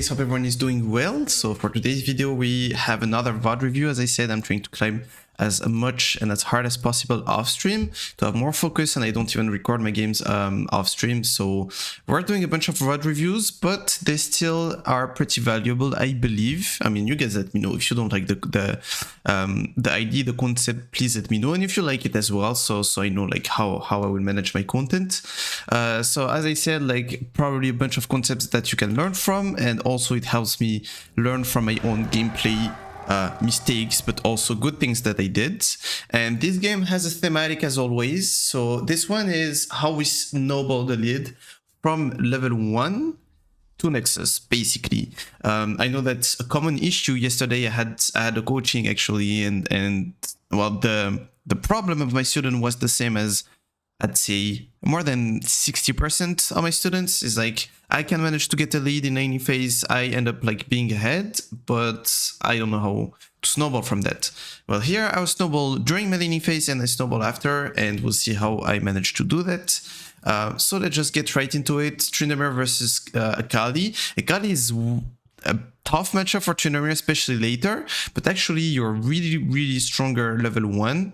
guys, hope everyone is doing well. So for today's video we have another VOD review. As I said, I'm trying to climb as much and as hard as possible off stream to have more focus, and I don't even record my games off stream. So we're doing a bunch of VOD reviews, but they still are pretty valuable, I believe. I mean, you guys let me know if you don't like the idea, the concept. Please let me know, and if you like it as well, so I know like how I will manage my content. So as I said, like probably a bunch of concepts that you can learn from, and also it helps me learn from my own gameplay mistakes, but also good things that I did. And this game has a thematic as always. So this one is how we snowball the lead from level 1 to Nexus, basically. I know that's a common issue. Yesterday I had a coaching actually, and well, the problem of my student was the same as I'd say more than 60% of my students. Is like I can manage to get a lead in any phase, I end up like being ahead, but I don't know how to snowball from that. Well, here I'll snowball during my laning phase and I snowball after, and we'll see how I manage to do that. So let's just get right into it. Tryndamere versus Akali. Akali is a tough matchup for Tryndamere, especially later, but actually you're really stronger level 1.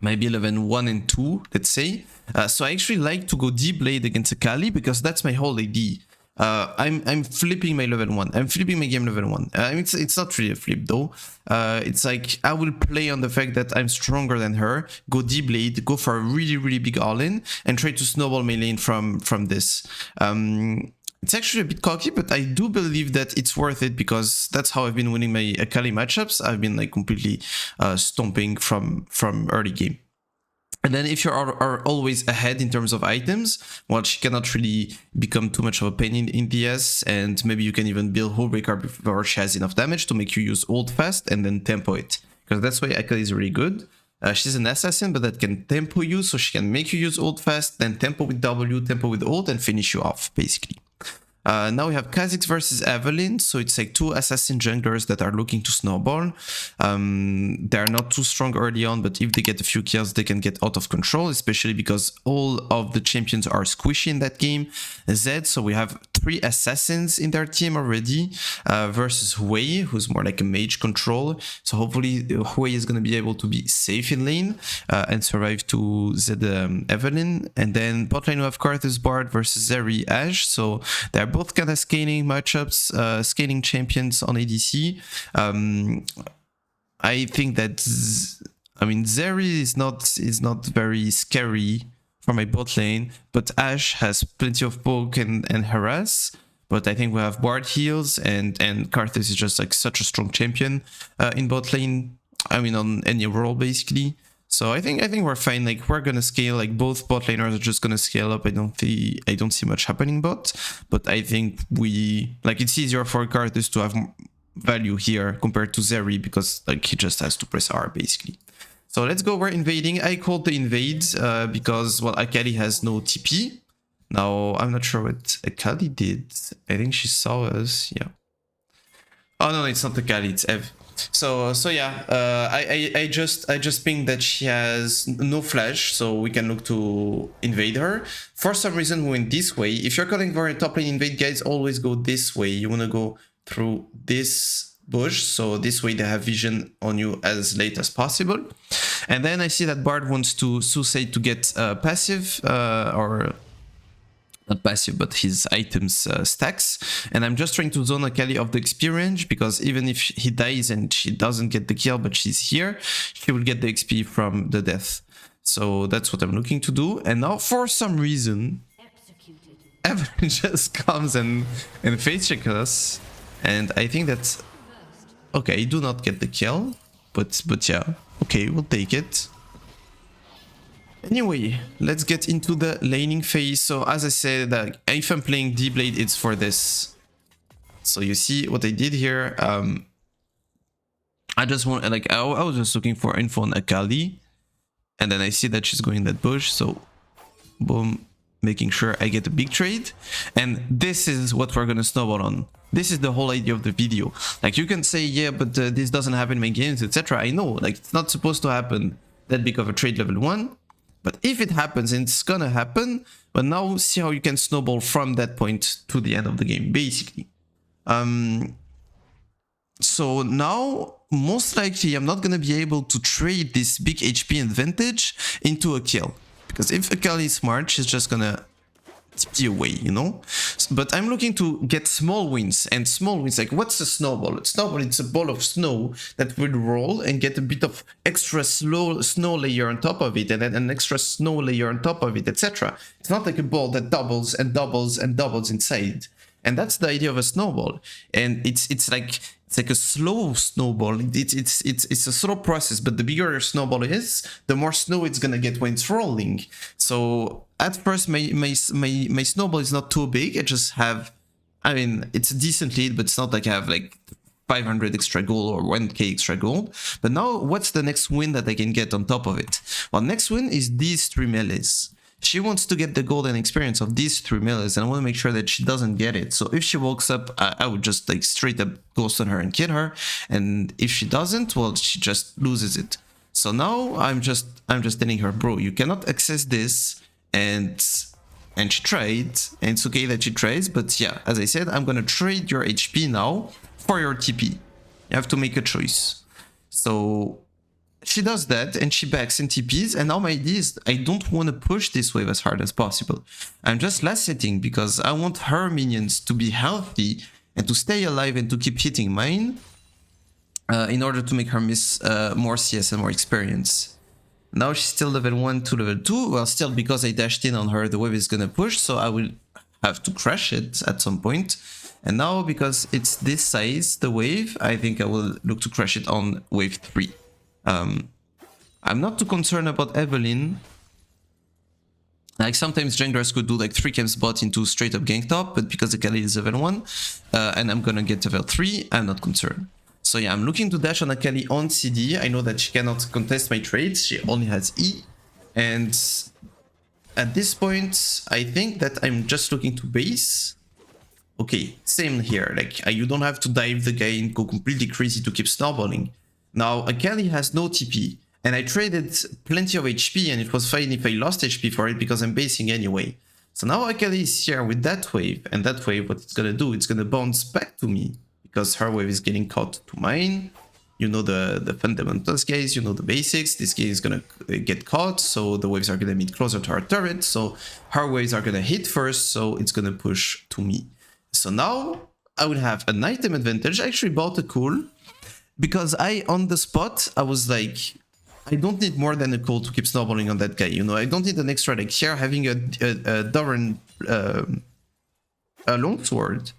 Maybe level 1 and 2, let's say. So I actually like to go D-Blade against Akali because that's my whole idea. I'm flipping my level 1. I'm flipping my game level 1. It's not really a flip though. It's like I will play on the fact that I'm stronger than her, go D-Blade, go for a really big all-in, and try to snowball my lane from this. It's actually a bit cocky, but I do believe that it's worth it because that's how I've been winning my Akali matchups. I've been like completely stomping from early game. And then if you are always ahead in terms of items, well, she cannot really become too much of a pain in DS, and maybe you can even build Hullbreaker before she has enough damage to make you use ult fast and then tempo it. Because that's why Akali is really good. She's an assassin, but that can tempo you, so she can make you use ult fast, then tempo with W, tempo with ult, and finish you off, basically. Now we have Kha'Zix versus Evelynn, so it's like two assassin junglers that are looking to snowball. They're not too strong early on, but if they get a few kills, they can get out of control, especially because all of the champions are squishy in that game. Zed, so we have 3 assassins in their team already, versus Hui, who's more like a mage control. So hopefully Hui is going to be able to be safe in lane and survive to Zed Evelynn. And then bot lane we have Karthus Bard versus Zeri Ashe, so they're both kind of scaling matchups, scaling champions on ADC. I think that Zeri is not very scary for my bot lane, but Ashe has plenty of poke and harass. But I think we have Bard heals, and Karthus is just like such a strong champion in bot lane. I mean, on any role basically. So I think we're fine. Like we're gonna scale. Like both bot laners are just gonna scale up. I don't see much happening bot, but I think it's easier for Karthus to have value here compared to Zeri because like he just has to press R basically. So let's go. We're invading. I called the invade because well Akali has no TP. Now I'm not sure what Akali did. I think she saw us. Yeah. Oh no, it's not Akali. It's Ev. So yeah, I just pinged that she has no flash, so we can look to invade her. For some reason we went this way. If you're calling for a top lane invade, guys, always go this way. You want to go through this bush, so this way they have vision on you as late as possible. And then I see that Bard wants to suicide to get passive, or not passive, but his items stacks, and I'm just trying to zone Akali of the XP range, because even if he dies and she doesn't get the kill but she's here, she will get the XP from the death. So that's what I'm looking to do. And now for some reason Evelynn just comes and face check us, and I think that's okay. I do not get the kill, but yeah, okay, we'll take it. Anyway, let's get into the laning phase. So as I said, if I'm playing D-Blade, it's for this. So you see what I did here. I just want, like, I was just looking for info on Akali, and then I see that she's going in that bush. So boom, making sure I get a big trade. And this is what we're gonna snowball on. This is the whole idea of the video. Like you can say, yeah, but this doesn't happen in my games, etc. I know, like it's not supposed to happen that big of a trade level 1. But if it happens, and it's gonna happen, but now see how you can snowball from that point to the end of the game, basically. So now, most likely, I'm not gonna be able to trade this big HP advantage into a kill. Because if Akali is smart, she's just gonna TP away, you know? But I'm looking to get small wins, and small wins, like, what's a snowball? A snowball, it's a ball of snow that will roll and get a bit of extra snow layer on top of it, and then an extra snow layer on top of it, etc. It's not like a ball that doubles and doubles and doubles inside. And that's the idea of a snowball. And it's like a slow snowball. It's a slow process, but the bigger your snowball is, the more snow it's gonna get when it's rolling. So at first my snowball is not too big. I just have, I mean, it's a decent lead, but it's not like I have like 500 extra gold or 1k extra gold. But now what's the next win that I can get on top of it? Well, next win is these 3 melees. She wants to get the golden experience of these 3 melees, and I want to make sure that she doesn't get it. So if she walks up, I would just like straight up ghost on her and kill her. And if she doesn't, well, she just loses it. So now I'm just telling her, bro, you cannot access this, and she tried, and it's okay that she tries, but yeah, as I said, I'm gonna trade your HP now for your TP. You have to make a choice. So she does that, and she backs and TPs, and now my idea is I don't want to push this wave as hard as possible. I'm just last hitting because I want her minions to be healthy and to stay alive and to keep hitting mine in order to make her miss more CS and more experience. Now she's still level 1 to level 2. Well, still, because I dashed in on her, the wave is gonna push, so I will have to crash it at some point. And now, because it's this size, the wave, I think I will look to crash it on wave 3. I'm not too concerned about Evelynn. Like, sometimes junglers could do like 3 camps bot into straight up gank top, but because Akali is level 1 and I'm gonna get level 3, I'm not concerned. So yeah, I'm looking to dash on Akali on CD. I know that she cannot contest my trades, she only has E. And at this point, I think that I'm just looking to base. Okay, same here, like you don't have to dive the guy and go completely crazy to keep snowballing. Now, Akali has no TP, and I traded plenty of HP, and it was fine if I lost HP for it because I'm basing anyway. So now Akali is here with that wave, and that wave, what it's gonna do, it's gonna bounce back to me because her wave is getting caught to mine. You know the fundamentals, guys, you know the basics. This guy is gonna get caught, so the waves are gonna meet closer to our turret, so her waves are gonna hit first, so it's gonna push to me. So now I will have an item advantage. I actually bought a cool, because on the spot, I was like, I don't need more than a coal to keep snowballing on that guy, you know? I don't need an extra, like here, having a Doran longsword.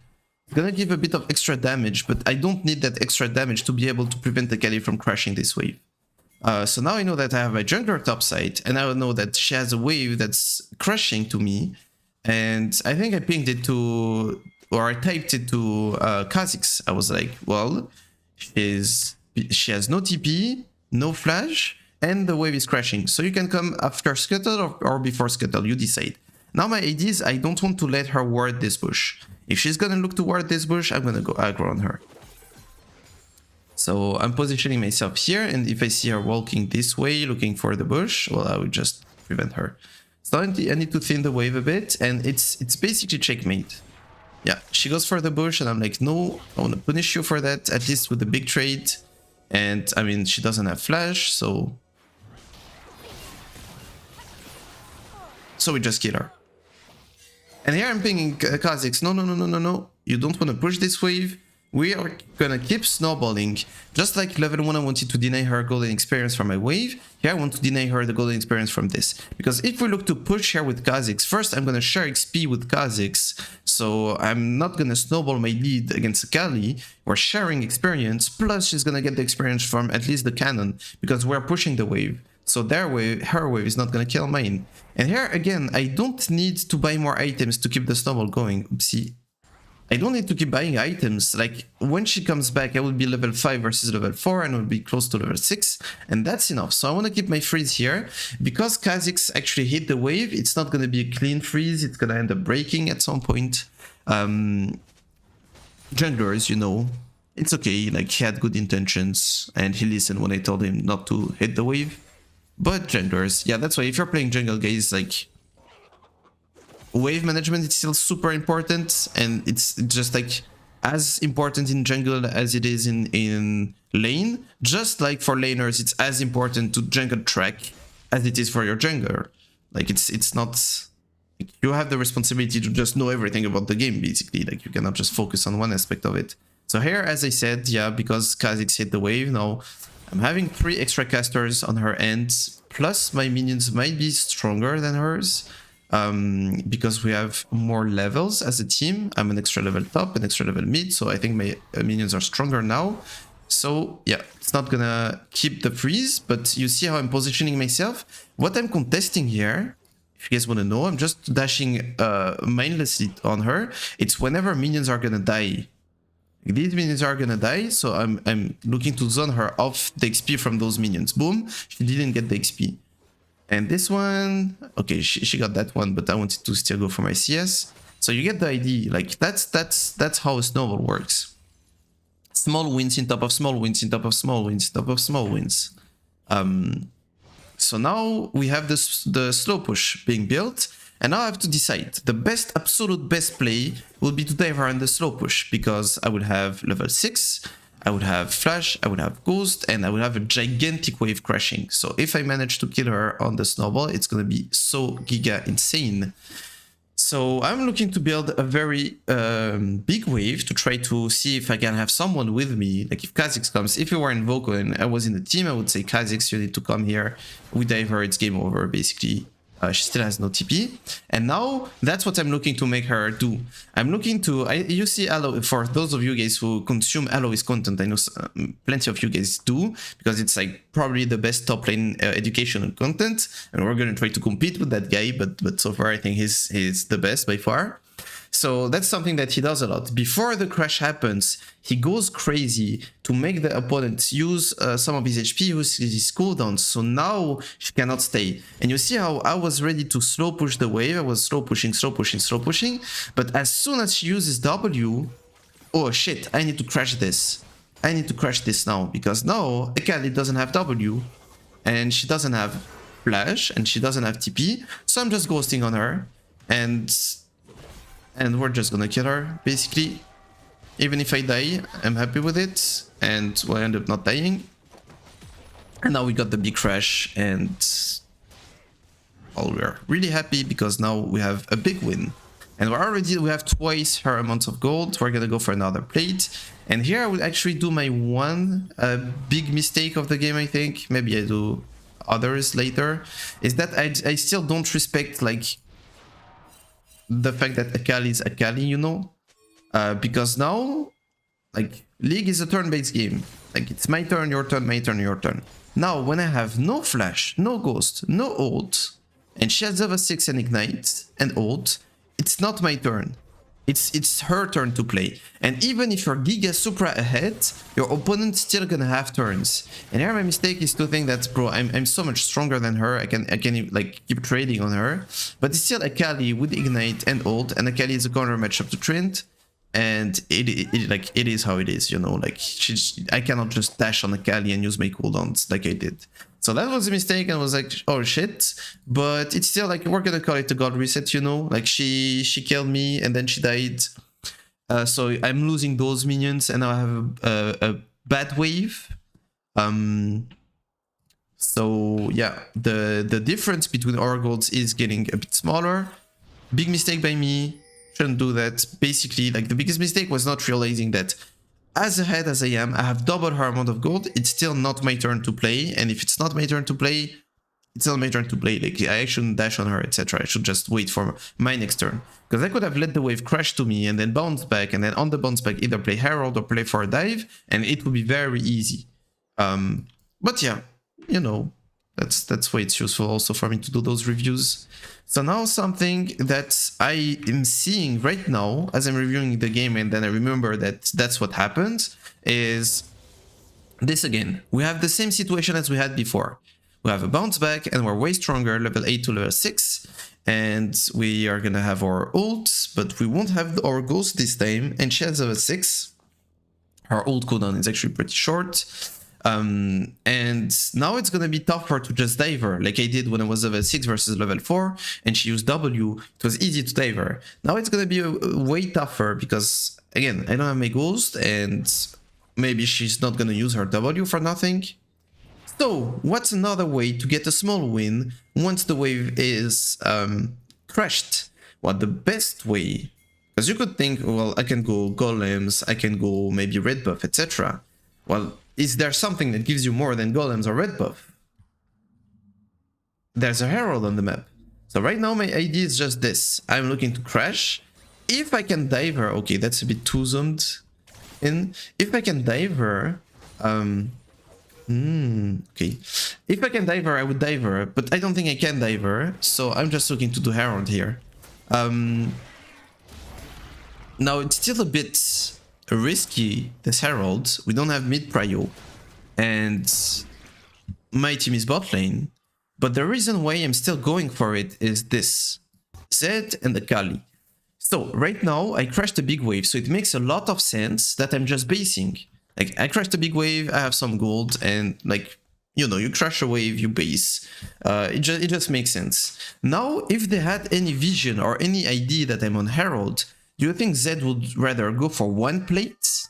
It's gonna give a bit of extra damage, but I don't need that extra damage to be able to prevent Akali from crashing this wave. So now I know that I have my jungler topside, and I know that she has a wave that's crashing to me, and I think I pinged it to, or I typed it to Kha'Zix. I was like, well, she has no TP, no flash, and the wave is crashing. So you can come after Scuttle or before Scuttle, you decide. Now my idea is I don't want to let her ward this bush. If she's gonna look to ward this bush, I'm gonna go aggro on her. So I'm positioning myself here, and if I see her walking this way, looking for the bush, well, I would just prevent her. So I need to thin the wave a bit, and it's basically checkmate. Yeah, she goes for the bush, and I'm like, no, I want to punish you for that, at least with the big trade. And, I mean, she doesn't have flash, so we just kill her. And here I'm pinging Kha'Zix, no, you don't want to push this wave. We are gonna keep snowballing. Just like level 1 I wanted to deny her golden experience from my wave, here I want to deny her the golden experience from this. Because if we look to push here with Kha'Zix, first I'm gonna share XP with Kha'Zix, so I'm not gonna snowball my lead against Akali. We're sharing experience, plus she's gonna get the experience from at least the cannon, because we're pushing the wave. So their wave, her wave is not gonna kill mine. And here again, I don't need to buy more items to keep the snowball going. Oopsie. I don't need to keep buying items. Like, when she comes back, I will be level 5 versus level 4, and I will be close to level 6, and that's enough. So I want to keep my freeze here. Because Kha'Zix actually hit the wave, it's not going to be a clean freeze, it's going to end up breaking at some point. Junglers, you know, it's okay, like, he had good intentions, and he listened when I told him not to hit the wave. But junglers, yeah, that's why if you're playing jungle, guys, like, wave management is still super important, and it's just like as important in jungle as it is in lane. Just like for laners, it's as important to jungle track as it is for your jungler. Like it's not, you have the responsibility to just know everything about the game, basically. Like you cannot just focus on one aspect of it. So here, as I said, yeah, because Kha'Zix hit the wave, now I'm having 3 extra casters on her end, plus my minions might be stronger than hers, because we have more levels as a team. I'm an extra level top, an extra level mid, so I think my minions are stronger now. So yeah, it's not gonna keep the freeze, but you see how I'm positioning myself. What I'm contesting here, if you guys want to know, I'm just dashing mindlessly on her. It's whenever minions are gonna die. These minions are gonna die, so I'm looking to zone her off the XP from those minions. Boom, she didn't get the XP. And this one, okay, she got that one, but I wanted to still go for my CS. So you get the idea. Like that's how a snowball works. Small wins in top of small wins in top of small wins in top of small wins. So now we have the slow push being built. And now I have to decide. The best, absolute best play will be to dive her on the slow push, because I would have level 6, I would have flash, I would have ghost, and I would have a gigantic wave crashing. So if I manage to kill her on the snowball, it's gonna be so giga insane. So I'm looking to build a very big wave to try to see if I can have someone with me. Like if Kha'Zix comes, if you were in Voco and I was in the team, I would say, Kha'Zix, you need to come here. We dive her, it's game over, basically. She still has no TP, and now that's what I'm looking to make her do. I'm looking to, you see Aloe, for those of you guys who consume Aloe's content, I know plenty of you guys do, because it's like probably the best top lane educational content, and we're gonna try to compete with that guy, but so far I think he's the best by far. So that's something that he does a lot. Before the crash happens, he goes crazy to make the opponent use some of his HP, use his cooldowns, so now she cannot stay. And you see how I was ready to slow push the wave. I was slow pushing, but as soon as she uses W, oh shit, I need to crash this. I need to crash this now, because now Akali doesn't have W, and she doesn't have flash, and she doesn't have TP, so I'm just ghosting on her, and we're just gonna kill her, basically. Even if I die, I'm happy with it, and we'll end up not dying. And now we got the big crash, and we're really happy because now we have a big win. And we have twice her amount of gold. We're gonna go for another plate. And here I will actually do my one big mistake of the game, I think. Maybe I do others later. Is that I still don't respect, like, the fact that Akali is Akali, you know? Because now, like, League is a turn-based game. Like, it's my turn, your turn, my turn, your turn. Now, when I have no flash, no ghost, no ult, and she has level 6 and ignite and ult, it's not my turn. It's her turn to play. And even if you're Giga Supra ahead, your opponent's still gonna have turns. And here my mistake is to think that, bro, I'm so much stronger than her. I can like keep trading on her. But it's still Akali with ignite and ult, and Akali is a counter matchup to Trynd. And it is how it is, you know. Like, I cannot just dash on Akali and use my cooldowns like I did. So that was a mistake, and was like, oh shit. But it's still like, we're gonna call it a god reset, you know. Like, she killed me and then she died. So I'm losing those minions, and now I have a bad wave. So yeah, the difference between our golds is getting a bit smaller. Big mistake by me. Shouldn't do that. Basically, like, the biggest mistake was not realizing that as ahead as I am, I have doubled her amount of gold. It's still not my turn to play, and if it's not my turn to play, it's not my turn to play. Like, I shouldn't dash on her, etc. I should just wait for my next turn, because I could have let the wave crash to me and then bounce back, and then on the bounce back either play Herald or play for a dive, and it would be very easy. But yeah, you know, that's why it's useful also for me to do those reviews. So now something that I am seeing right now as I'm reviewing the game, and then I remember that that's what happened, is this again. We have the same situation as we had before. We have a bounce back, and we're way stronger, level 8 to level 6, and we are gonna have our ult, but we won't have our ghost this time, and she has level 6. Her ult cooldown is actually pretty short. And now it's gonna be tougher to just dive her, like I did when I was level 6 versus level 4, and she used W. It was easy to dive her. Now it's gonna be way tougher, because again, I don't have my Ghost, and maybe she's not gonna use her W for nothing. So, what's another way to get a small win once the wave is crashed? Well, the best way, because you could think, well, I can go golems, I can go maybe red buff, etc. Well, is there something that gives you more than golems or red buff? There's a herald on the map. So right now my idea is just this. I'm looking to crash. If I can dive her, okay, that's a bit too zoomed in. If I can dive her, okay. If I can dive her, I would dive her, but I don't think I can dive her, so I'm just looking to do herald here. Now it's still a bit risky, this herald. We don't have mid prio, and my team is bot lane. But the reason why I'm still going for it is this. Zed and Akali. So right now I crashed a big wave, so it makes a lot of sense that I'm just basing. Like, I crashed a big wave, I have some gold, and like, you know, you crash a wave, you base. It just makes sense. Now, if they had any vision or any idea that I'm on Herald, do you think Zed would rather go for one plate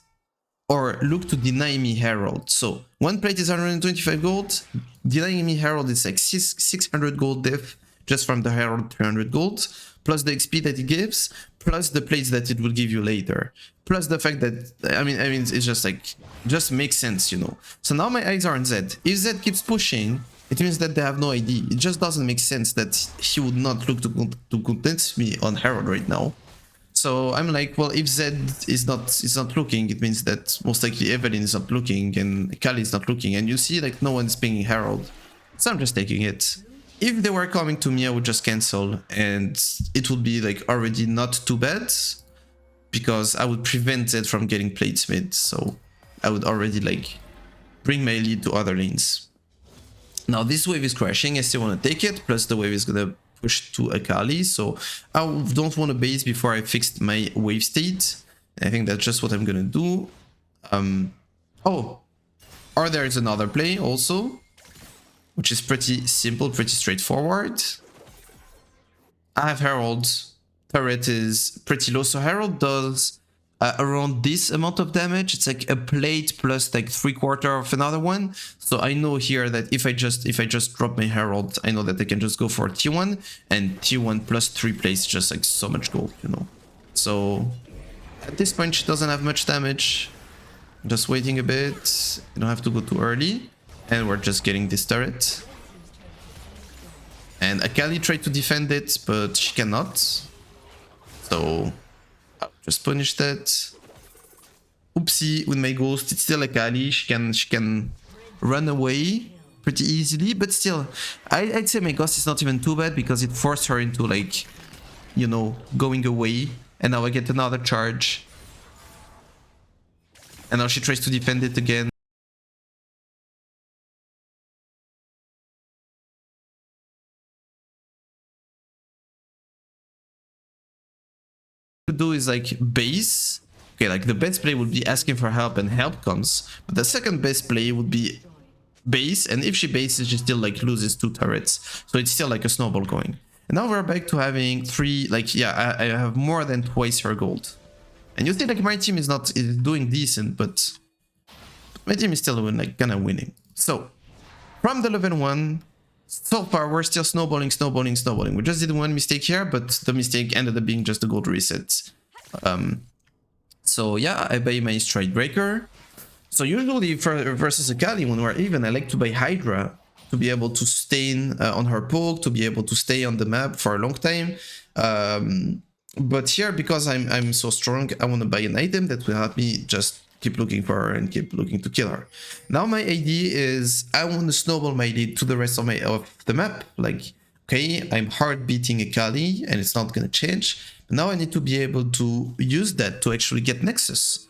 or look to deny me Herald? So, one plate is 125 gold, denying me Herald is like 600 gold diff just from the Herald, 300 gold, plus the XP that it gives, plus the plates that it will give you later, plus the fact that, I mean, it's just like, just makes sense, you know. So now my eyes are on Zed. If Zed keeps pushing, it means that they have no ID. It just doesn't make sense that he would not look to convince me on Herald right now. So I'm like, well, if Zed is not looking, it means that most likely Evelyn is not looking and Akali is not looking, and you see like no one's pinging Herald. So I'm just taking it. If they were coming to me, I would just cancel, and it would be like already not too bad, because I would prevent Zed from getting plates mid, so I would already like bring my lead to other lanes. Now this wave is crashing, I still want to take it, plus the wave is gonna push to Akali, so I don't want to base before I fixed my wave state. I think that's just what I'm gonna do. Oh, or there is another play also, which is pretty simple, pretty straightforward. I have Herald. Turret is pretty low, so Herald does around this amount of damage. It's like a plate plus like 3/4 of another one. So I know here that if I just drop my Herald, I know that I can just go for T1, and T1 plus 3 plates just like so much gold, you know. So at this point she doesn't have much damage. I'm just waiting a bit. You don't have to go too early. And we're just getting this turret. And Akali tried to defend it, but she cannot. So I'll just punish that. Oopsie, with my ghost, it's still Akali. She can run away pretty easily, but still, I'd say my ghost is not even too bad, because it forced her into like, you know, going away. And now I get another charge. And now she tries to defend it again. To do is like base. Okay, like the best play would be asking for help and help comes, but the second best play would be base, and if she bases she still like loses 2 turrets, so it's still like a snowball going. And now we're back to having 3, like, yeah, I have more than twice her gold. And you think like my team is doing decent, but my team is still like kinda winning. So from the level 1, so far, we're still snowballing. We just did one mistake here, but the mistake ended up being just a gold reset. So yeah, I buy my Stride Breaker. So usually versus Akali, when we're even, I like to buy Hydra to be able to stay on her poke, to be able to stay on the map for a long time. But here, because I'm so strong, I want to buy an item that will help me just keep looking for her and keep looking to kill her. Now my idea is I want to snowball my lead to the rest of the map. Like, okay, I'm hard beating Akali and it's not gonna change. But now I need to be able to use that to actually get Nexus.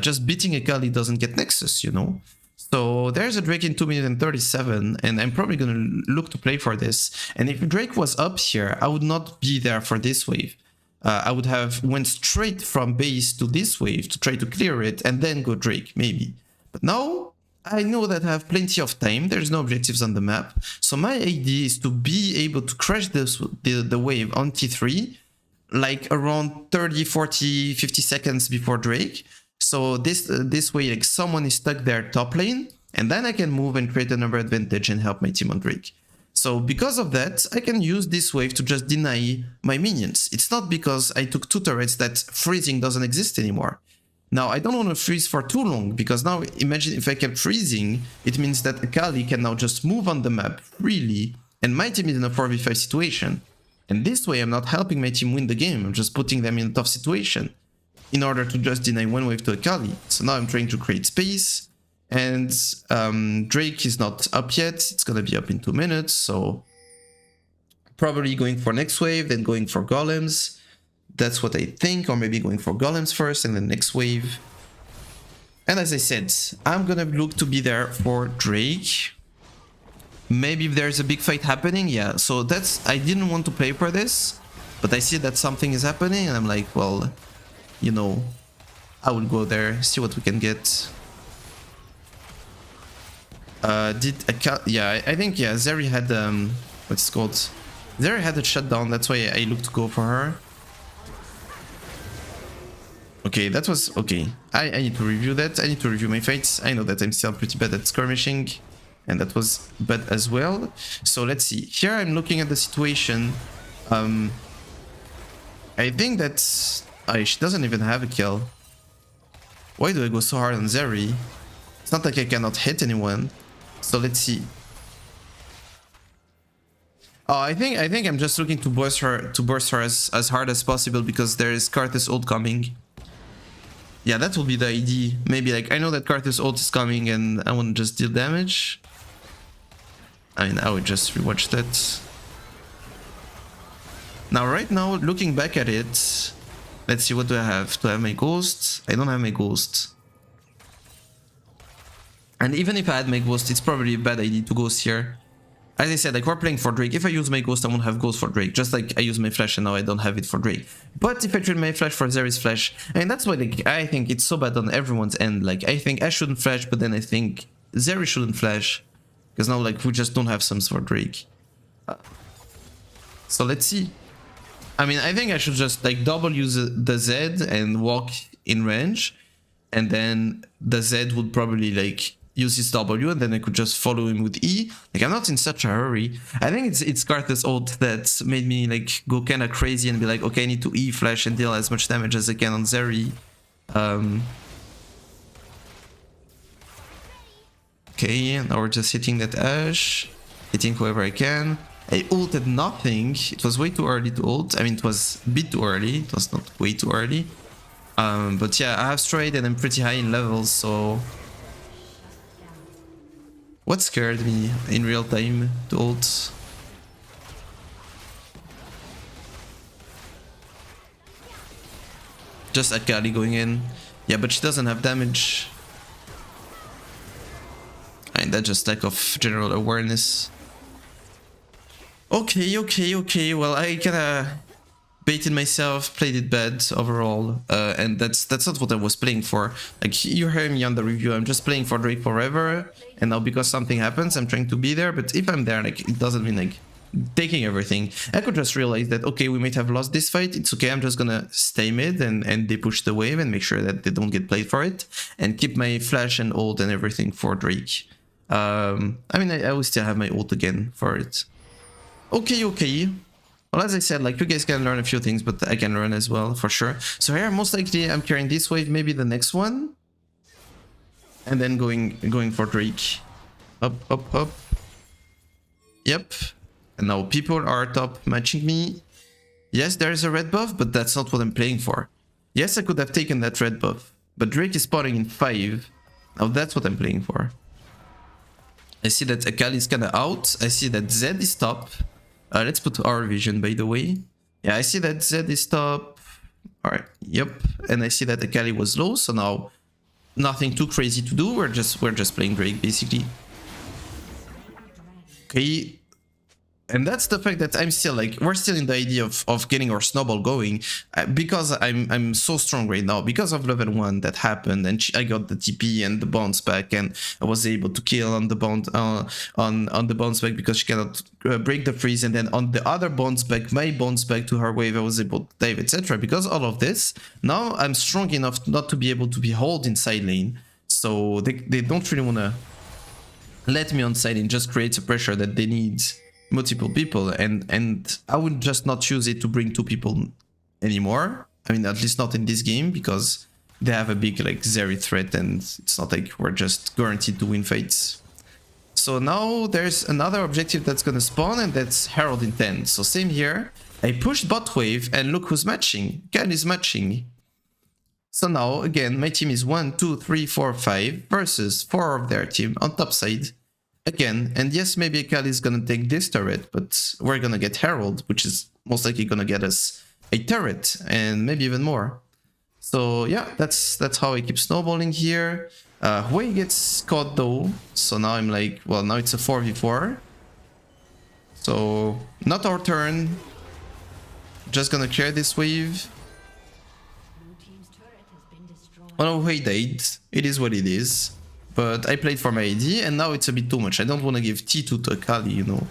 Just beating Akali doesn't get Nexus, you know. So there's a Drake in 2 minutes and 37, and I'm probably gonna look to play for this. And if Drake was up here, I would not be there for this wave. I would have went straight from base to this wave to try to clear it and then go Drake, maybe. But now I know that I have plenty of time. There's no objectives on the map. So my idea is to be able to crash the wave on T3, like around 30, 40, 50 seconds before Drake. So this way, like someone is stuck there top lane, and then I can move and create a number advantage and help my team on Drake. So because of that, I can use this wave to just deny my minions. It's not because I took 2 turrets that freezing doesn't exist anymore. Now, I don't want to freeze for too long, because now imagine if I kept freezing, it means that Akali can now just move on the map freely, and my team is in a 4v5 situation. And this way, I'm not helping my team win the game, I'm just putting them in a tough situation in order to just deny one wave to Akali. So now I'm trying to create space, and Drake is not up yet, it's gonna be up in 2 minutes, so probably going for next wave, then going for golems. That's what I think, or maybe going for golems first and then next wave. And as I said, I'm gonna look to be there for Drake. Maybe if there's a big fight happening, yeah. So that's, I didn't want to play for this, but I see that something is happening and I'm like, well, you know, I will go there, see what we can get. Yeah, I think, yeah, Zeri had, what's it called? Zeri had a shutdown, that's why I looked to go for her. Okay, that was okay. I need to review that. I need to review my fights. I know that I'm still pretty bad at skirmishing, and that was bad as well. So let's see. Here I'm looking at the situation. I think that she doesn't even have a kill. Why do I go so hard on Zeri? It's not like I cannot hit anyone. So let's see. Oh, I think I'm just looking to burst her as hard as possible because there is Karthus ult coming. Yeah, that will be the idea. Maybe like I know that Karthus ult is coming and I want to just deal damage. I mean, I would just rewatch that. Now, right now, looking back at it, let's see, what do I have? Do I have my ghost? I don't have my ghost. And even if I had my ghost, it's probably a bad idea to ghost here. As I said, like we're playing for Drake. If I use my ghost, I won't have ghost for Drake. Just like I use my flash and now I don't have it for Drake. But if I trade my flash for Zeri's flash, and that's why like I think it's so bad on everyone's end. Like I think I shouldn't flash, but then I think Zeri shouldn't flash. Because now like we just don't have sums for Drake. So let's see. I mean, I think I should just like double use the Z and walk in range. And then the Z would probably like use his W and then I could just follow him with E. Like I'm not in such a hurry. I think it's Karthus ult that made me like go kind of crazy and be like, okay, I need to E flash and deal as much damage as I can on Zeri. Okay, now we're just hitting that Ashe, hitting whoever I can. I ulted nothing. It was way too early to ult. I mean, it was a bit too early. It was not way too early. But yeah, I have strayed and I'm pretty high in levels, so what scared me in real time to ult? Just Akali going in. Yeah, but she doesn't have damage. And that's just lack of general awareness. Okay. Well, I kinda baited myself, played it bad overall, and that's not what I was playing for. Like you heard me on the review, I'm just playing for Drake forever, and now because something happens, I'm trying to be there. But if I'm there, like it doesn't mean like taking everything. I could just realize that okay, we might have lost this fight. It's okay. I'm just gonna stay mid and they push the wave and make sure that they don't get played for it, and keep my flash and ult and everything for Drake. I mean, I will still have my ult again for it. Okay. Well, as I said, like you guys can learn a few things, but I can learn as well, for sure. So here, most likely, I'm carrying this wave, maybe the next one. And then going for Drake. Up. Yep. And now people are top matching me. Yes, there is a red buff, but that's not what I'm playing for. Yes, I could have taken that red buff, but Drake is spotting in 5. Now that's what I'm playing for. I see that Akali is kind of out. I see that Zed is top. Let's put our vision, by the way. Yeah, I see that Zed is top. Alright, yep. And I see that Akali was low, so now nothing too crazy to do. We're just playing Drake, basically. Okay. And that's the fact that I'm still like, we're still in the idea of getting our snowball going, because I'm so strong right now because of level 1 that happened, and I got the TP and the bounce back, and I was able to kill on the bounce on the bounce back because she cannot break the freeze, and then on the other bounce back, my bounce back to her wave, I was able to dive, etc. Because all of this, now I'm strong enough not to be able to be held in side lane, so they don't really want to let me on side lane. Just creates a pressure that they need multiple people, and I would just not choose it to bring 2 people anymore. I mean, at least not in this game, because they have a big like Zeri threat, and it's not like we're just guaranteed to win fights. So now there's another objective that's gonna spawn, and that's Herald in 10. So same here, I pushed bot wave, and look who's matching. Akali is matching. So now again, my team is 1, 2, 3, 4, 5 versus 4 of their team on top side. Again, and yes, maybe Akali is gonna take this turret, but we're gonna get Herald, which is most likely gonna get us a turret, and maybe even more. So yeah, that's how I keep snowballing here. Hui gets caught though, so now I'm like, well, now it's a 4v4. So not our turn. Just gonna clear this wave. Oh no, Hui died. It is what it is. But I played for my AD, and now it's a bit too much. I don't want to give T2 to Akali, you know.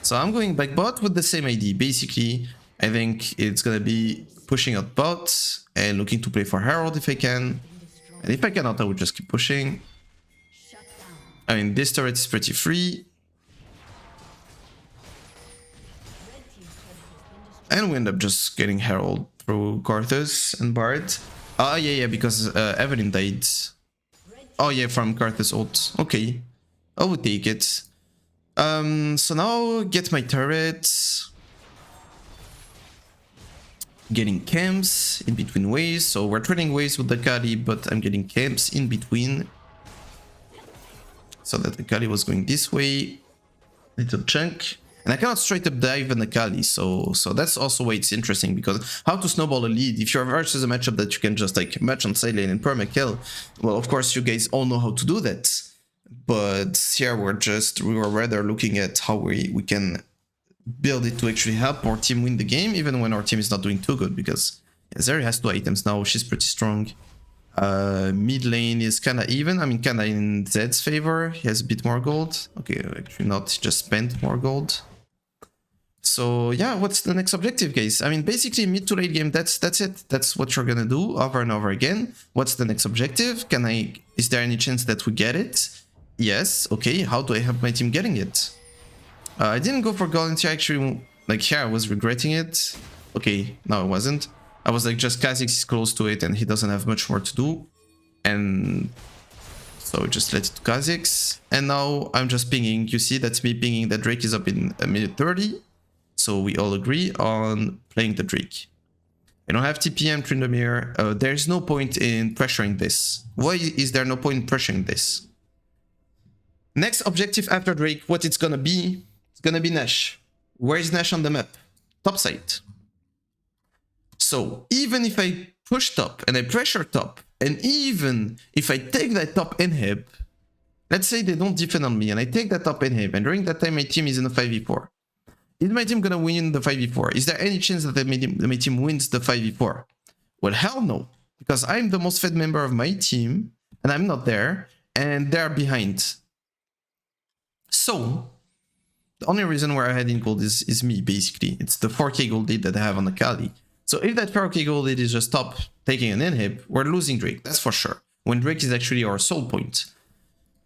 So I'm going back bot with the same AD. Basically, I think it's gonna be pushing out bot and looking to play for Herald if I can. And if I cannot, I would just keep pushing. I mean, this turret is pretty free. And we end up just getting Herald through Karthus and Bard. Ah, yeah, because Evelyn died. Oh yeah, from Karthus ult. Okay, I would take it. So now get my turrets. Getting camps in between waves. So we're trading waves with Akali, but I'm getting camps in between. So that Akali was going this way. Little chunk. And I cannot straight up dive an Akali, so that's also why it's interesting, because how to snowball a lead if you're versus a matchup that you can just like match on side lane and perma kill. Well, of course you guys all know how to do that, but here we were rather looking at how we can build it to actually help our team win the game, even when our team is not doing too good, because yeah, Zeri has 2 items now, she's pretty strong. Mid lane is kinda even, I mean kinda in Zed's favor, he has a bit more gold. Okay, actually not, just spent more gold. So yeah, what's the next objective, guys? I mean, basically mid to late game, that's it. That's what you're gonna do over and over again. What's the next objective? Is there any chance that we get it? Yes. Okay, how do I help my team getting it? I didn't go for gold here, actually, like here I was regretting it. Okay, no, I wasn't. I was like, just Kha'Zix is close to it and he doesn't have much more to do. And so just let it to Kha'Zix. And now I'm just pinging. You see, that's me pinging that Drake is up in a minute 30. So we all agree on playing the Drake. I don't have TPM Tryndamere. There's no point in pressuring this. Why is there no point in pressuring this? Next objective after Drake, what it's gonna be? It's gonna be Nash. Where is Nash on the map? Top side. So even if I push top and I pressure top, and even if I take that top inhib, let's say they don't defend on me and I take that top inhib, and during that time my team is in a 5v4. Is my team gonna win the 5v4? Is there any chance that my team wins the 5v4? Well, hell no. Because I'm the most fed member of my team, and I'm not there, and they're behind. So, the only reason we're ahead in gold is me, basically. It's the 4k gold lead that I have on Akali. So if that 4k gold lead is just top taking an inhib, we're losing Drake, that's for sure. When Drake is actually our soul point.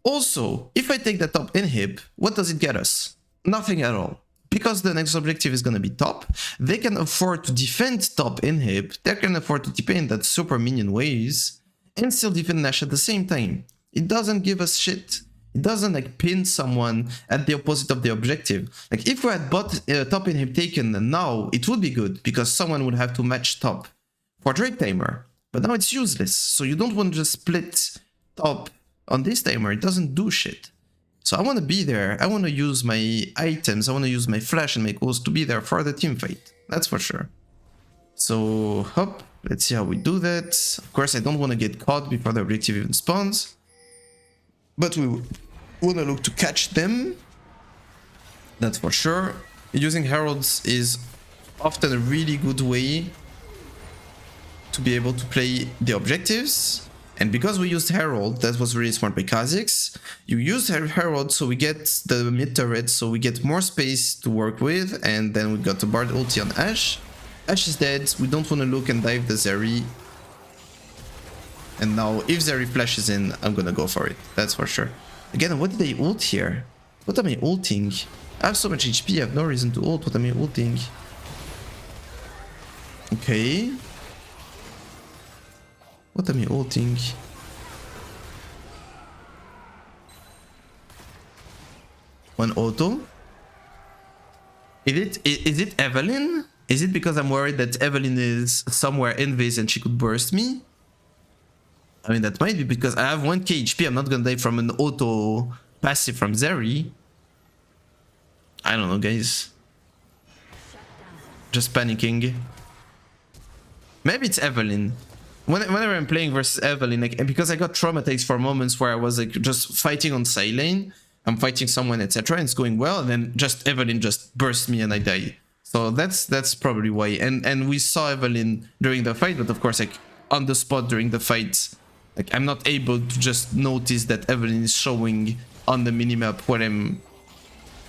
Also, if I take that top inhib, what does it get us? Nothing at all. Because the next objective is going to be top, they can afford to defend top inhib, they can afford to defend that super minion waves, and still defend Nash at the same time. It doesn't give us shit. It doesn't like pin someone at the opposite of the objective. Like if we had top inhib taken now, it would be good, because someone would have to match top for Drake timer. But now it's useless, so you don't want to just split top on this timer, it doesn't do shit. So I want to be there, I want to use my items, I want to use my flash and my goals to be there for the team fight. That's for sure. So, hop, let's see how we do that. Of course, I don't want to get caught before the objective even spawns. But we want to look to catch them. That's for sure. using heralds is often a really good way to be able to play the objectives. And because we used herald, that was really smart by Kha'Zix. You use herald so we get the mid turret, so we get more space to work with, and then we got the Bard ulti on Ashe. Ashe is dead, we don't want to look and dive the Zeri. And now if Zeri flashes in, I'm gonna go for it, that's for sure. Again, what did they ult here? What am I ulting? I have so much HP, I have no reason to ult. What am I ulting? Okay. What am I ulting? One auto? Is it Evelyn? Is it because I'm worried that Evelyn is somewhere in this and she could burst me? I mean, that might be because I have 1k HP. I'm not gonna die from an auto passive from Zeri. I don't know, guys. Just panicking. Maybe it's Evelyn. Whenever I'm playing versus Evelyn, like, because I got traumatized for moments where I was like just fighting on side lane, I'm fighting someone, etc., and it's going well, and then just Evelyn just bursts me and I die. So that's probably why. And we saw Evelyn during the fight, but of course, like on the spot during the fight, like I'm not able to just notice that Evelyn is showing on the minimap where I'm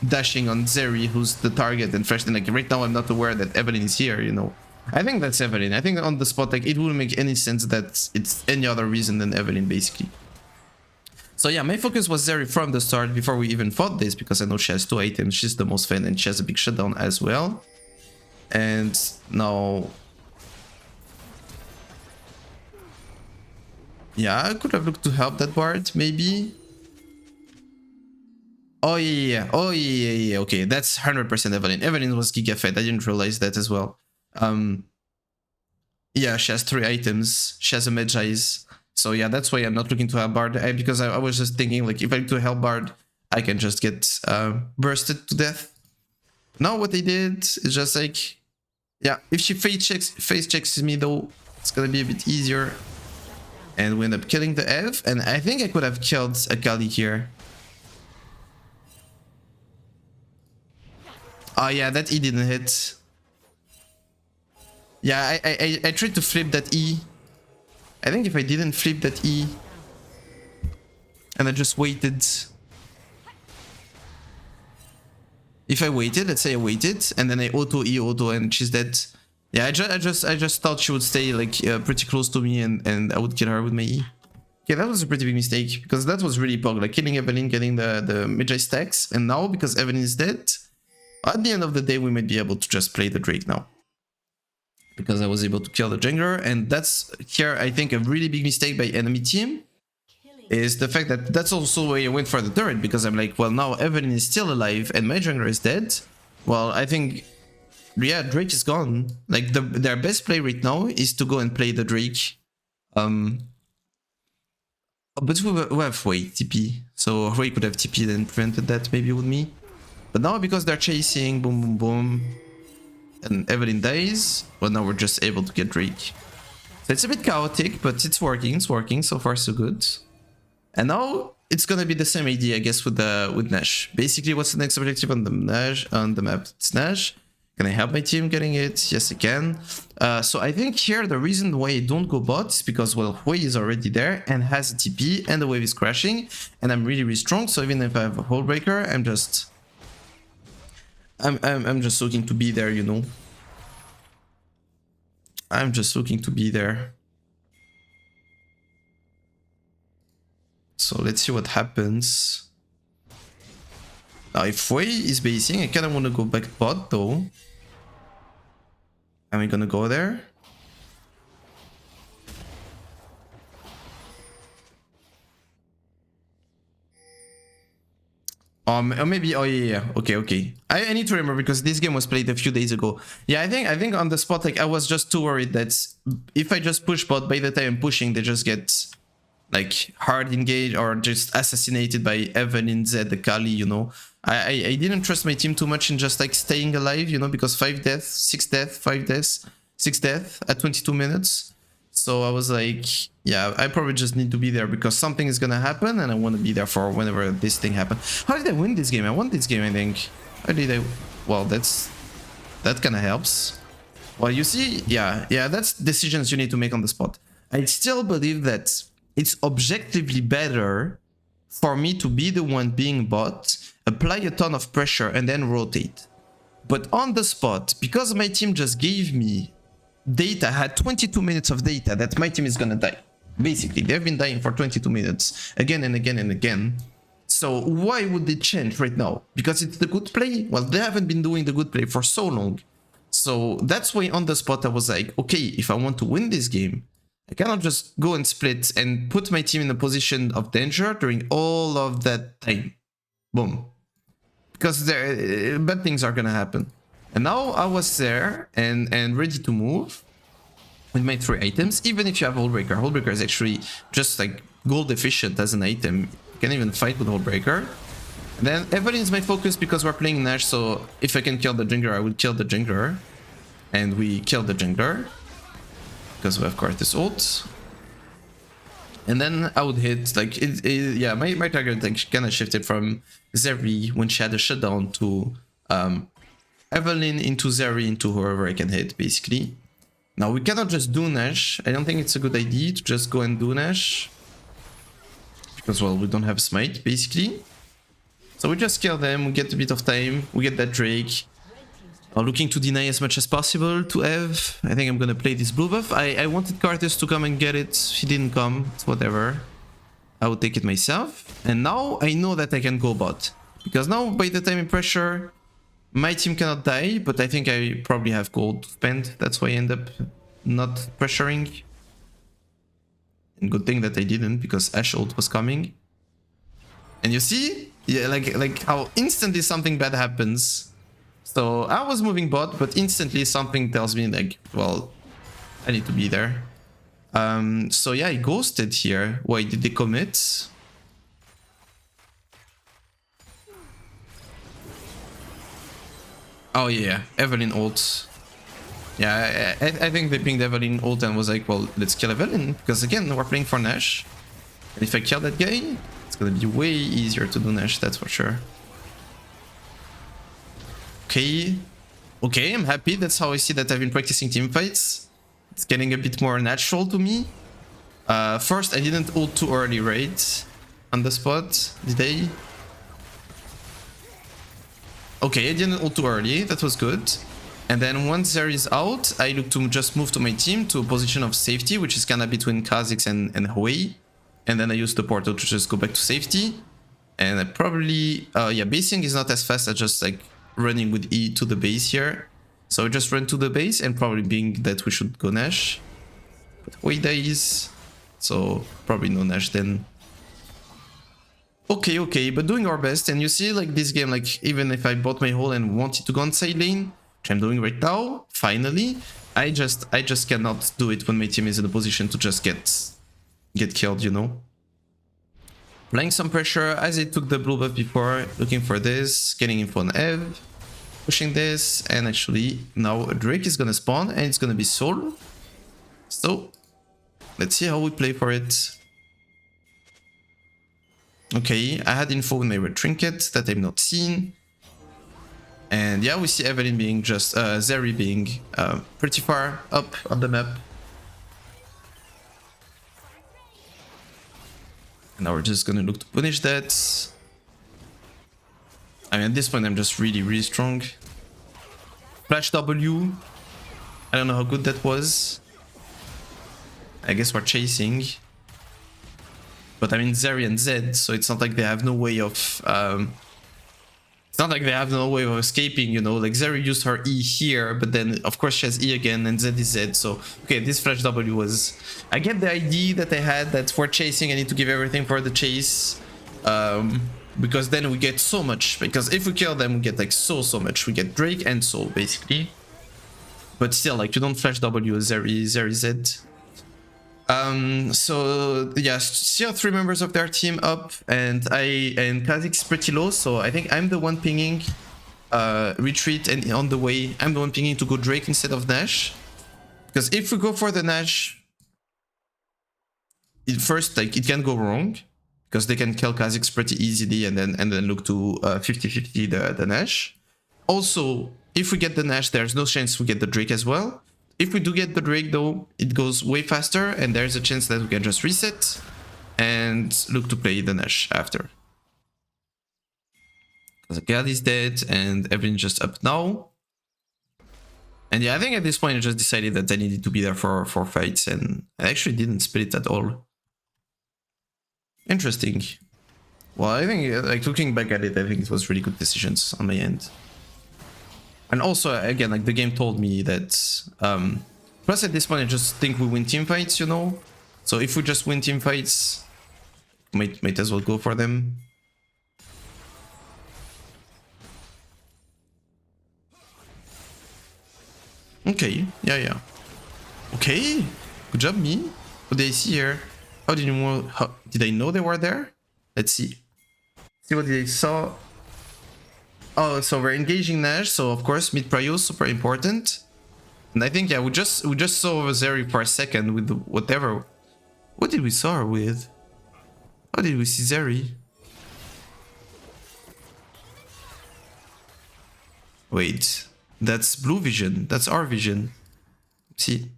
dashing on Zeri, who's the target, and fresh. And like right now, I'm not aware that Evelyn is here, you know. I think that's Evelyn. I think on the spot, like, it wouldn't make any sense that it's any other reason than Evelyn, basically. So yeah, my focus was Zeri from the start before we even fought this, because I know she has 2 items, she's the most fan, and she has a big shutdown as well. And now... yeah, I could have looked to help that Bard, maybe. Oh yeah, oh yeah, okay, that's 100% Evelyn. Evelyn was Giga Fed, I didn't realize that as well. Yeah, she has 3 items, she has a Magi's, so yeah, that's why I'm not looking to help Bard, because I was just thinking, like, if I look to help Bard, I can just get bursted to death. Now what they did is just like, yeah, if she face checks me though, it's gonna be a bit easier, and we end up killing the F, and I think I could have killed Akali here. Oh yeah, that E didn't hit. Yeah, I tried to flip that E. I think if I didn't flip that E and I just waited. If I waited, let's say I waited, and then I auto E auto and she's dead. Yeah, I just thought she would stay like pretty close to me and I would kill her with my E. Okay, that was a pretty big mistake because that was really pog, like killing Evelyn, getting the Magi stacks, and now because Evelyn is dead, at the end of the day we might be able to just play the Drake now. Because I was able to kill the jungler, and that's here I think a really big mistake by enemy team is the fact that that's also why I went for the turret, because I'm like, well, now Evelyn is still alive and my jungler is dead. Well, I think, yeah, Drake is gone. Like their best play right now is to go and play the Drake. But we have Hui TP, so Hui could have TP'd and prevented that maybe with me. But now because they're chasing, boom, boom, boom, and Evelyn dies, well, now we're just able to get Drake. So it's a bit chaotic, but it's working, so far so good. And now it's gonna be the same idea, I guess, with Nash. Basically, what's the next objective on the map? It's Nash. Can I help my team getting it? Yes, I can. So I think here the reason why I don't go bot is because, well, Hui is already there and has a TP, and the wave is crashing, and I'm really, really strong. So even if I have a Hull Breaker, I'm just looking to be there, you know. I'm just looking to be there. So let's see what happens. Now if Hui is basing, I kind of want to go back bot though. Am I gonna go there? Or maybe, oh yeah, okay. I need to remember because this game was played a few days ago. Yeah, I think on the spot, like, I was just too worried that if I just push bot, by the time I'm pushing, they just get like hard engaged or just assassinated by Evelyn, Zed, Akali, you know. I didn't trust my team too much in just like staying alive, you know, because 5 deaths, 6 deaths, 5 deaths, 6 deaths at 22 minutes. So I was like, yeah, I probably just need to be there because something is gonna happen and I want to be there for whenever this thing happens. How did I win this game? I won this game, I think. How did I... well, that kind of helps. Well, you see, yeah, that's decisions you need to make on the spot. I still believe that it's objectively better for me to be the one being bot, apply a ton of pressure, and then rotate. But on the spot, because my team just gave me data, had 22 minutes of data that my team is gonna die. Basically, they've been dying for 22 minutes, again and again and again. So why would they change right now? Because it's the good play? Well, they haven't been doing the good play for so long. So that's why on the spot I was like, okay, if I want to win this game, I cannot just go and split and put my team in a position of danger during all of that time. Boom. Because bad things are gonna happen. And now I was there and ready to move with my 3 items. Even if you have Hullbreaker, Hullbreaker is actually just like gold efficient as an item. You can even fight with Hullbreaker. And then Evelynn is my focus because we're playing Nash, so if I can kill the jungler, I will kill the jungler. And we kill the jungler because we have Karthus ult. And then I would hit, like, yeah, my target like kind of shifted from Zeri when she had a shutdown to Evelynn into Zeri into whoever I can hit, basically. Now we cannot just do Nash. I don't think it's a good idea to just go and do Nash. Because, well, we don't have smite, basically. So we just kill them, we get a bit of time, we get that Drake. Looking to deny as much as possible to Ev. I think I'm gonna play this blue buff. I wanted Karthus to come and get it. He didn't come. It's whatever. I will take it myself. And now I know that I can go bot. Because now, by the time in pressure, my team cannot die. But I think I probably have gold to spend. That's why I end up not pressuring. And good thing that I didn't, because Ashe ult was coming. And you see? Yeah, like how instantly something bad happens. So I was moving bot, but instantly something tells me like, well, I need to be there. So yeah, I ghosted here. Why did they commit? Oh yeah, Evelynn ult. Yeah, I think they pinged Evelynn ult and was like, well, let's kill Evelynn. Because again, we're playing for Nash. And if I kill that guy, it's gonna be way easier to do Nash, that's for sure. Okay, I'm happy. That's how I see that I've been practicing teamfights. It's getting a bit more natural to me. First, I didn't ult too early, right? On the spot, did I? Okay, I didn't ult too early. That was good. And then once there is out, I look to just move to my team to a position of safety, which is kind of between Kha'Zix and Hwei. And then I use the portal to just go back to safety. And I probably... yeah, basing is not as fast as just like running with E to the base here. So I just run to the base and probably being that we should go Nash. But Hwei dies. So probably no Nash then. Okay, but doing our best. And you see like this game, like even if I bought my hole and wanted to go on side lane, which I'm doing right now, finally, I just cannot do it when my team is in a position to just get killed, you know. Applying some pressure as I took the blue buff before, looking for this, getting info on Ev, pushing this, and actually now a Drake is gonna spawn and it's gonna be Soul. So let's see how we play for it. Okay, I had info on my red trinket that I'm not seeing. And yeah, we see Evelynn being just, Zeri being pretty far up on the map. And now we're just gonna look to punish that. I mean, at this point, I'm just really strong. Flash W. I don't know how good that was. I guess we're chasing. But I mean, Zeri and Zed, so it's not like they have no way of... it's not like they have no way of escaping, you know. Like, Zeri used her E here, but then, of course, she has E again, and Zed is Zed. So, okay, this Flash W was... I get the idea that I had, that for chasing, I need to give everything for the chase. Because then we get so much. Because if we kill them, we get, like, so much. We get Drake and Soul, basically. But still, like, you don't Flash W Zeri Zed. So yeah, still 3 members of their team up, and Kha'Zix is pretty low, so I think I'm the one pinging retreat, and on the way I'm the one pinging to go Drake instead of Nash, because if we go for the Nash, first like it can go wrong, because they can kill Kha'Zix pretty easily and then look to 50-50 the Nash. Also, if we get the Nash, there's no chance we get the Drake as well. If we do get the Drake though, it goes way faster and there's a chance that we can just reset and look to play the Nash after. Because Akali is dead and everything's just up now. And yeah, I think at this point I just decided that I needed to be there for fights and I actually didn't split at all. Interesting. Well, I think, like, looking back at it, I think it was really good decisions on my end. And also, again, like, the game told me that... plus, at this point, I just think we win team fights, you know? So if we just win team fights, might as well go for them. Okay, yeah. Okay, good job, me. What did I see here? How did you know? Did I know they were there? Let's see. See what they saw. Oh, so we're engaging Nash, so of course mid prio super important. And I think, yeah, we just saw Zeri for a second with whatever. What did we saw her with? How did we see Zeri? Wait, that's blue vision. That's our vision. See.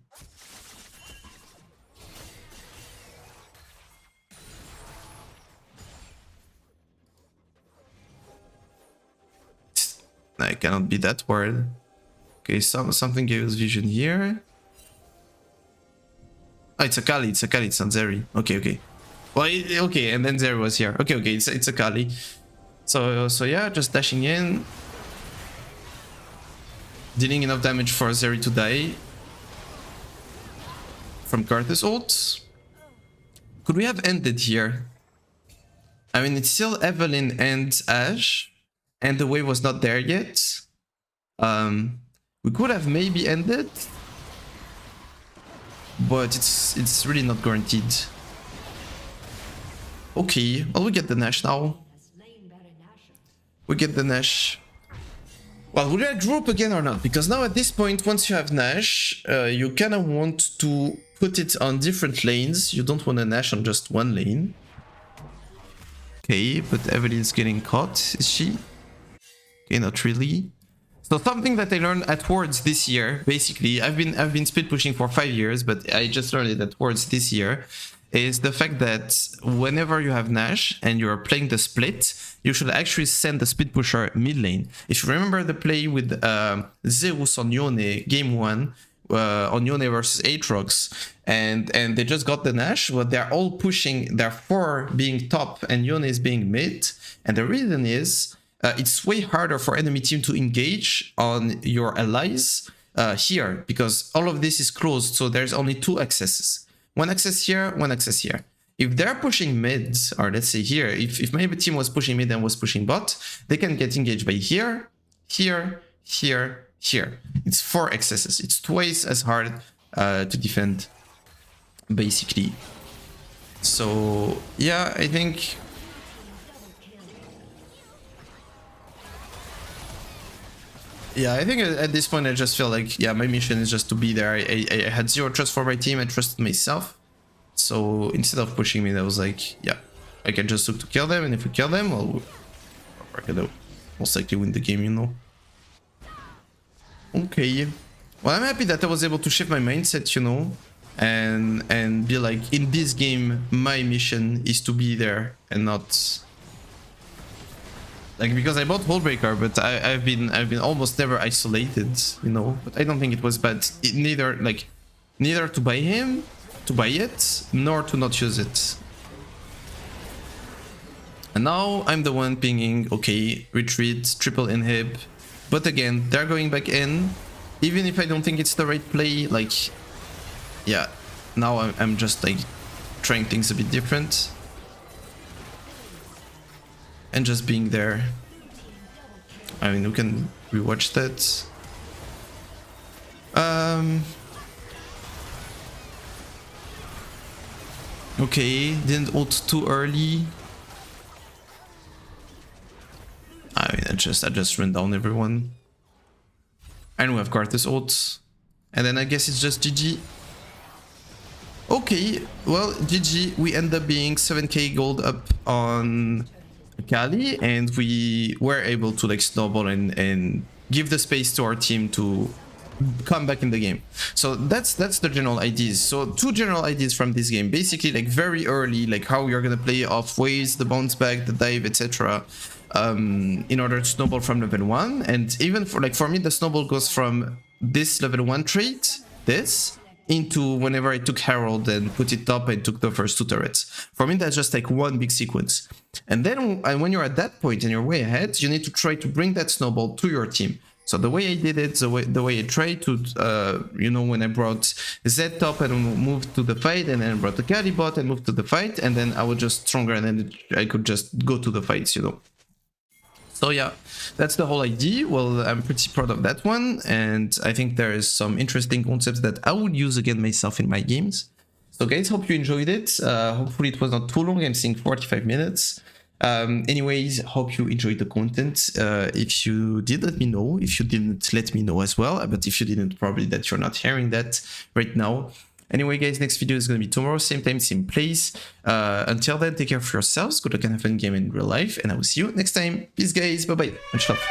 I cannot be that word. Okay, something gave us vision here. Oh, it's Akali, it's not Zeri. Okay. Well, okay, and then Zeri was here. Okay, it's Akali. So yeah, just dashing in. Dealing enough damage for Zeri to die. From Karthus ult. Could we have ended here? I mean, it's still Evelynn and Ashe. And the wave was not there yet. We could have maybe ended, but it's really not guaranteed. Okay, well, we get the Nash now. We get the Nash. Well, would I drop again or not? Because now at this point, once you have Nash, you kind of want to put it on different lanes. You don't want a Nash on just one lane. Okay, but Evelynn's getting caught, is she? Okay, not really. So something that I learned at Worlds this year, basically, I've been split pushing for 5 years, but I just learned it at Worlds this year, is the fact that whenever you have Nash and you're playing the split, you should actually send the split pusher mid lane. If you remember the play with Zeus on Yone, game 1, on Yone versus Aatrox, and they just got the Nash, but they're all pushing, they're 4 being top and Yone is being mid, and the reason is, it's way harder for enemy team to engage on your allies here, because all of this is closed, so there's only 2 accesses. 1 access here, 1 access here. If they're pushing mid, or let's say here, if my team was pushing mid and was pushing bot, they can get engaged by here, here, here, here. It's 4 accesses. It's twice as hard to defend, basically. So, yeah, I think... Yeah, I think at this point I just feel like, yeah, my mission is just to be there. I had 0 trust for my team, I trusted myself. So instead of pushing me, I was like, yeah, I can just look to kill them, and if we kill them, well, we're gonna most likely win the game, you know. Okay. Well, I'm happy that I was able to shift my mindset, you know, and be like, in this game, my mission is to be there and not... Like, because I bought Hullbreaker, but I've been almost never isolated, you know. But I don't think it was bad. Neither to buy him, to buy it, nor to not use it. And now I'm the one pinging, okay, retreat, triple inhib. But again, they're going back in. Even if I don't think it's the right play, like, yeah, now I'm just like trying things a bit different. And just being there. I mean, we can rewatch that. Okay, didn't ult too early. I mean, I just ran down everyone. And we have Karthus ult. And then I guess it's just GG. Okay, well, GG. We end up being 7k gold up on Akali, and we were able to like snowball and give the space to our team to come back in the game. So that's the general ideas. So 2 general ideas from this game, basically like very early, like how you're gonna play off waves, the bounce back, the dive, etc. In order to snowball from level 1. And even for me, the snowball goes from this level 1 trait, this, into whenever I took Herald and put it top and took the first 2 turrets. For me, that's just like one big sequence. And then when you're at that point and you're way ahead, you need to try to bring that snowball to your team. So the way I did it, the way I tried to, you know, when I brought Z top and moved to the fight, and then I brought Akali bot and moved to the fight, and then I was just stronger, and then I could just go to the fights, you know. So yeah, that's the whole idea. Well, I'm pretty proud of that one, and I think there is some interesting concepts that I would use again myself in my games. So guys, hope you enjoyed it. Hopefully it was not too long. I'm seeing 45 minutes. Anyways, hope you enjoyed the content. If you did, let me know. If you didn't, let me know as well. But if you didn't, probably that you're not hearing that right now. Anyway, guys, next video is going to be tomorrow, same time, same place. Until then, take care of yourselves. Good luck and have fun game in real life. And I will see you next time. Peace, guys. Bye-bye. Much love.